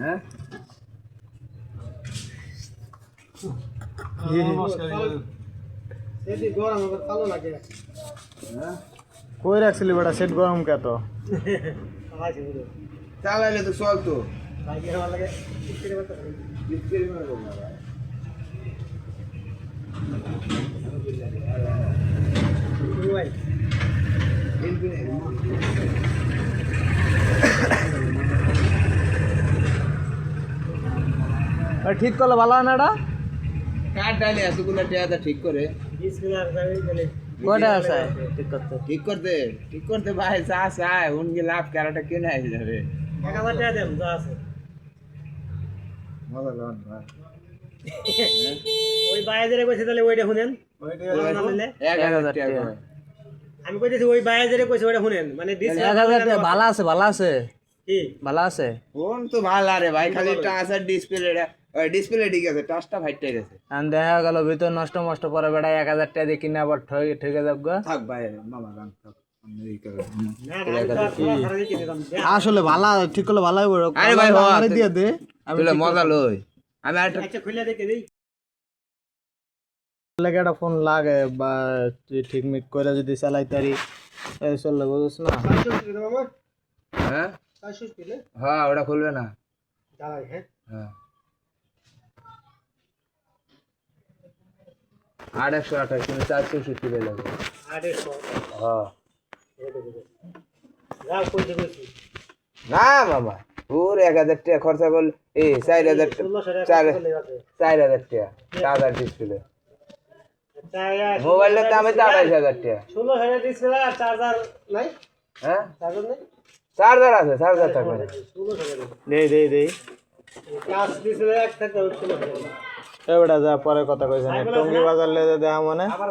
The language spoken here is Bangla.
হ্যাঁ কই রাখছিলি বেটা সেট গরম কে তো চালাইলে তো চল তো ঠিক করলে ভালো হয় না এটা কাঠ ডালে এতগুলো টেয়াদা ঠিক করে কয়টা আছে ঠিক করতে ঠিক করতে ভাই চা চায় উনকে লাভ ক্যারাটা কেনে আসে যাবে 1000 টাকা দেন যা আছে মজা লন ভাই ওই বায়াজেরে কইছে তাহলে ওইটা শুনেন 1000 টাকা করে। আমি কইতেছি ওই বায়াজেরে কইছে ওইটা শুনেন মানে 1000 টাকা ভালো আছে কি ভালো আছে ফোন তো ভালো রে ভাই খালি টাচ আর ডিসপ্লে ঠিক আছে টাচটা ফাইটে গেছে আর দেখা গেল ভিতর নষ্ট মষ্ট পরে বেটা 1000 টাকা দিয়ে কিনে আবার ঠকে যাব গা থাক ভাই মামা গান থাক আসলে ভালো ঠিক করলে ভালো হবে আরে ভাই আমারে দিয়ে দে তুই মজা লই আমি একটা আচ্ছা খুলে দেখে দেই লাগে একটা ফোন লাগে বা তুই ঠিক মিক করে যদি চালাইতারি এই চললে বুঝছ না হ্যাঁ 400 পিলে হ্যাঁ ওটা খুলবে না দাঁড়াই হ্যাঁ হ্যাঁ 828 তুমি 460 লয়ে লাগবে 800 হ্যাঁ যাও কইতে কইছি না বাবা পুরো 1000 টাকা খরচা করলে 4000 4000 টাকা চার্জার ডিসপ্লে মোবাইলের দামে 28000 টাকা 16000 ডিসপ্লে আর চার্জার নাই হ্যাঁ চার্জার নাই চার্জার আছে চার্জার থাকবে না 16000 দেই ক্লাস ডিসপ্লে এক থাকতে 16000 এবারে যা পরে কথা কইছেন টঙ্গি বাজার লে দেখা মানে আবার